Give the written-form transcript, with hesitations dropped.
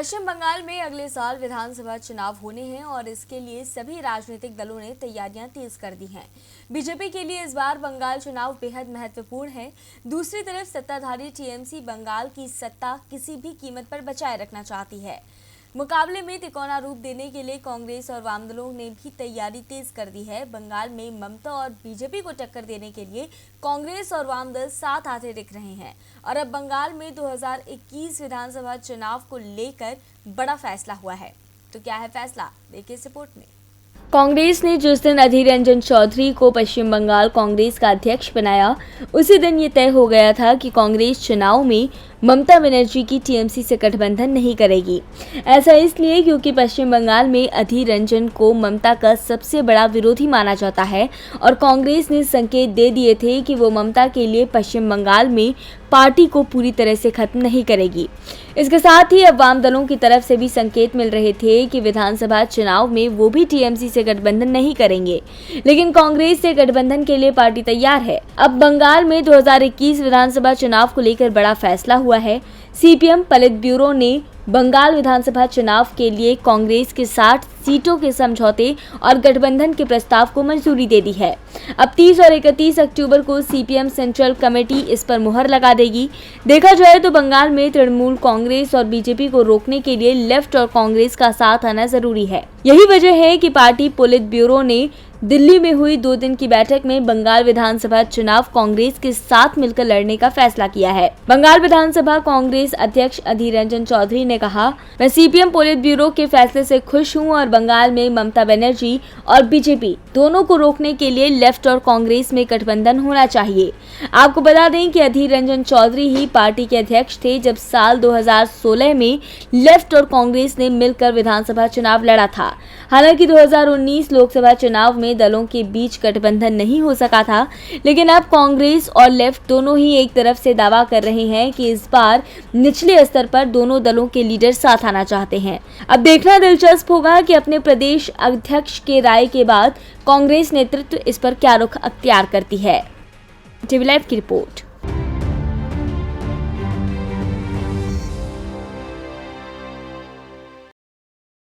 पश्चिम बंगाल में अगले साल विधानसभा चुनाव होने हैं और इसके लिए सभी राजनीतिक दलों ने तैयारियां तेज कर दी हैं। बीजेपी के लिए इस बार बंगाल चुनाव बेहद महत्वपूर्ण है। दूसरी तरफ सत्ताधारी टीएमसी बंगाल की सत्ता किसी भी कीमत पर बचाए रखना चाहती है। मुकाबले में तिकोना रूप देने के लिए कांग्रेस और वाम दलों ने भी तैयारी तेज कर दी है। बंगाल में ममता और बीजेपी को टक्कर देने के लिए कांग्रेस और वाम दल साथ आते दिख रहे हैं और अब बंगाल में 2021 विधानसभा चुनाव को लेकर बड़ा फैसला हुआ है। तो क्या है फैसला, देखिए इस रिपोर्ट में। कांग्रेस ने जिस दिन अधीर रंजन चौधरी को पश्चिम बंगाल कांग्रेस का अध्यक्ष बनाया, उसी दिन ये तय हो गया था कि कांग्रेस चुनाव में ममता बनर्जी की टीएमसी से गठबंधन नहीं करेगी। ऐसा इसलिए क्योंकि पश्चिम बंगाल में अधीर रंजन को ममता का सबसे बड़ा विरोधी माना जाता है और कांग्रेस ने संकेत दे दिए थे कि वो ममता के लिए पश्चिम बंगाल में पार्टी को पूरी तरह से खत्म नहीं करेगी। इसके साथ ही अब वाम दलों की तरफ से भी संकेत मिल रहे थे कि विधानसभा चुनाव में वो भी टीएमसी से गठबंधन नहीं करेंगे, लेकिन कांग्रेस से गठबंधन के लिए पार्टी तैयार है। अब बंगाल में 2021 विधानसभा चुनाव को लेकर बड़ा फैसला हुआ है। सीपीएम पलित ब्यूरो ने बंगाल विधानसभा चुनाव के लिए कांग्रेस के 60 सीटों के समझौते और गठबंधन के प्रस्ताव को मंजूरी दे दी है। अब 30 और 31 अक्टूबर को सीपीएम सेंट्रल कमेटी इस पर मुहर लगा देगी। देखा जाए तो बंगाल में तृणमूल कांग्रेस और बीजेपी को रोकने के लिए लेफ्ट और कांग्रेस का साथ आना जरूरी है। यही वजह है कि पार्टी पोलित ब्यूरो ने दिल्ली में हुई 2 दिन की बैठक में बंगाल विधानसभा चुनाव कांग्रेस के साथ मिलकर लड़ने का फैसला किया है। बंगाल विधानसभा कांग्रेस अध्यक्ष अधीर रंजन चौधरी ने कहा, मैं सीपीएम पोलित ब्यूरो के फैसले से खुश हूं और बंगाल में ममता बनर्जी और बीजेपी दोनों को रोकने के लिए लेफ्ट और कांग्रेस में गठबंधन होना चाहिए। आपको बता दें कि अधीर रंजन चौधरी ही पार्टी के अध्यक्ष थे जब साल 2016 में लेफ्ट और कांग्रेस ने मिलकर विधानसभा चुनाव लड़ा था। हालांकि 2019 लोकसभा चुनाव में दलों के बीच गठबंधन नहीं हो सका था, लेकिन अब कांग्रेस और लेफ्ट दोनों ही एक तरफ से दावा कर रहे हैं कि इस बार निचले स्तर पर दोनों दलों के लीडर साथ आना चाहते हैं। अब देखना दिलचस्प होगा कि अपने प्रदेश अध्यक्ष के राय के बाद कांग्रेस नेतृत्व इस पर क्या रुख अख्तियार करती है। टीवी लाइव की रिपोर्ट।